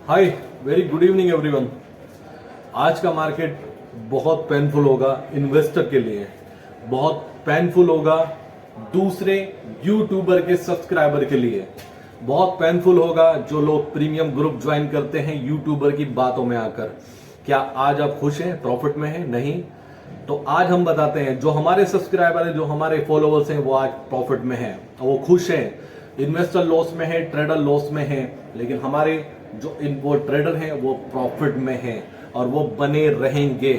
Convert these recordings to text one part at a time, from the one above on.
हाय, very good evening everyone. आज का market बहुत पेनफुल होगा इन्वेस्टर के लिए, बहुत पेनफुल होगा दूसरे यूट्यूबर के सब्सक्राइबर के लिए, बहुत पेनफुल होगा जो लोग प्रीमियम ग्रुप ज्वाइन करते हैं यूट्यूबर की बातों में आकर। क्या आज आप खुश हैं, प्रॉफिट में हैं? नहीं। तो आज हम बताते हैं जो हमारे सब्सक्राइबर हैं, जो हमारे फॉलोअर्स हैं, वो आज प्रॉफिट में हैं, वो खुश हैं। इन्वेस्टर लॉस में है, ट्रेडर लॉस में है, लेकिन हमारे जो वो ट्रेडर हैं वो प्रॉफिट में हैं और वो बने रहेंगे,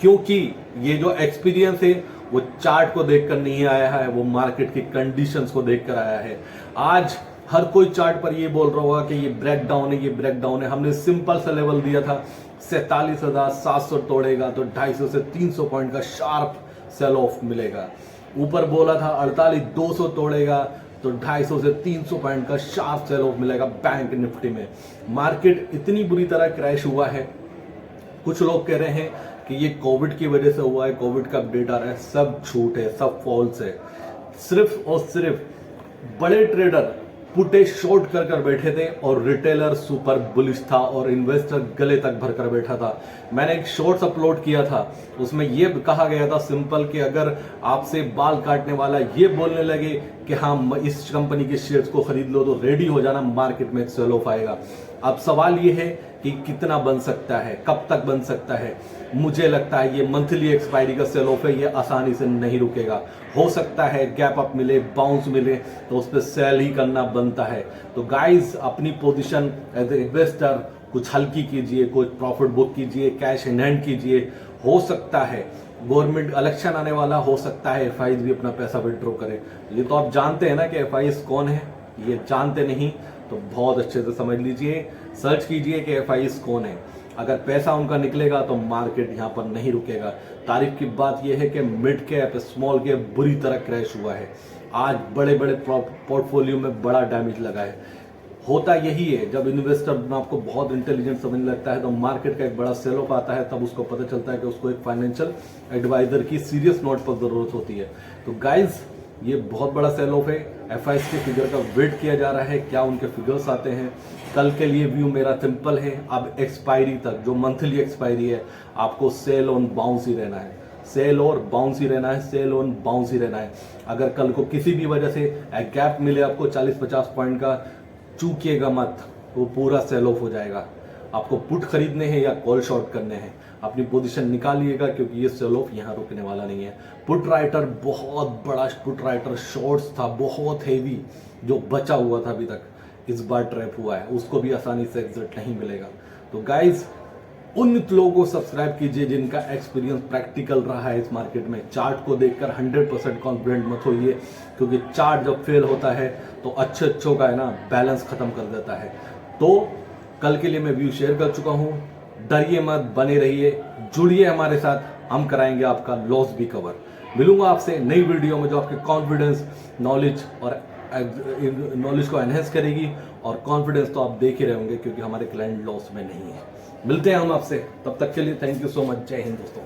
क्योंकि ये जो एक्सपीरियंस है वो चार्ट को देखकर नहीं आया है, वो मार्केट की कंडीशंस को देखकर आया है। आज हर कोई चार्ट पर ये बोल रहा होगा कि ये ब्रेक डाउन है, ये ब्रेक डाउन है। हमने सिंपल सा लेवल दिया था 47,700 तोड़ेगा तो 250 से 300 पॉइंट का शार्प सेल ऑफ मिलेगा। ऊपर बोला था 48,200 तोड़ेगा तो 250 से 300 पॉइंट का शार्प सेल ऑफ मिलेगा बैंक निफ्टी में। मार्केट इतनी बुरी तरह क्रैश हुआ है। कुछ लोग कह रहे हैं कि ये कोविड की वजह से हुआ है, कोविड का अपडेट आ रहा है। सब झूठ है, सब फॉल्स है। सिर्फ और सिर्फ बड़े ट्रेडर पुटे शॉर्ट कर कर बैठे थे और रिटेलर सुपर बुलिश था और इन्वेस्टर गले तक भर कर बैठा था। मैंने एक शॉर्ट्स अपलोड किया था, उसमें यह कहा गया था सिंपल कि अगर आपसे बाल काटने वाला ये बोलने लगे कि हाँ इस कंपनी के शेयर्स को खरीद लो तो रेडी हो जाना, मार्केट में एक सेल ऑफ आएगा। अब सवाल ये है कि कितना बन सकता है, कब तक बन सकता है। मुझे लगता है ये मंथली एक्सपायरी का सेल ऑफ है, ये आसानी से नहीं रुकेगा। हो सकता है गैप अप मिले, बाउंस मिले तो उस पर सेल ही करना बनता है। तो गाइस, अपनी पोजीशन एज ए इन्वेस्टर कुछ हल्की कीजिए, कुछ प्रॉफिट बुक कीजिए, कैश इन हैंड कीजिए। हो सकता है गवर्नमेंट इलेक्शन आने वाला, हो सकता है एफआईज भी अपना पैसा विड्रॉ करे। ये तो आप जानते हैं ना कि एफआईज कौन है। ये जानते नहीं तो बहुत अच्छे से समझ लीजिए, सर्च कीजिए कि एफआईज कौन है। अगर पैसा उनका निकलेगा तो मार्केट यहाँ पर नहीं रुकेगा। तारीफ की बात यह है कि मिड कैप, स्मॉल कैप बुरी तरह क्रैश हुआ है। आज बड़े बड़े पोर्टफोलियो में बड़ा डैमेज लगा है। होता यही है, जब इन्वेस्टर आपको बहुत इंटेलिजेंट समझने लगता है तो मार्केट का एक बड़ा सेल ऑफ आता है, तब उसको पता चलता है कि उसको एक फाइनेंशियल एडवाइजर की सीरियस नोट पर जरूरत होती है। तो गाइज, ये बहुत बड़ा सेल ऑफ है। एफआईएस के फिगर का वेट किया जा रहा है, क्या उनके फिगर्स आते हैं। कल के लिए व्यू मेरा सिंपल है, अब एक्सपायरी तक जो मंथली एक्सपायरी है आपको सेल ऑन बाउंस ही रहना है, सेल और बाउंस ही रहना है, सेल ऑन बाउंस ही रहना है। अगर कल को किसी भी वजह से एक गैप मिले आपको 40-50 पॉइंट का, चूकिएगा मत, वो पूरा सेल ऑफ हो जाएगा। आपको पुट खरीदने हैं या कॉल शॉर्ट करने हैं, अपनी पोजीशन निकालिएगा, क्योंकि ये सेल ऑफ यहाँ रुकने वाला नहीं है। पुट राइटर, बहुत बड़ा पुट राइटर शॉर्ट्स था, बहुत हेवी, जो बचा हुआ था अभी तक, इस बार ट्रैप हुआ है, उसको भी आसानी से एग्जिट नहीं मिलेगा। तो गाइज, उन लोगों को सब्सक्राइब कीजिए जिनका एक्सपीरियंस प्रैक्टिकल रहा है इस मार्केट में। चार्ट को देखकर 100% कॉन्फिडेंट मत होइए, क्योंकि चार्ट जब फेल होता है तो अच्छों का है ना बैलेंस खत्म कर देता है। तो कल के लिए मैं व्यू शेयर कर चुका हूं, डरिए मत, बने रहिए, जुड़िए हमारे साथ, हम कराएंगे आपका लॉस भी कवर। मिलूंगा आपसे नई वीडियो में जो आपके कॉन्फिडेंस, नॉलेज और नॉलेज को एनहेंस करेगी। और कॉन्फिडेंस तो आप देख ही रहे होंगे, क्योंकि हमारे क्लाइंट लॉस में नहीं है। मिलते हैं हम आपसे, तब तक के लिए थैंक यू सो मच। जय हिंद दोस्तों।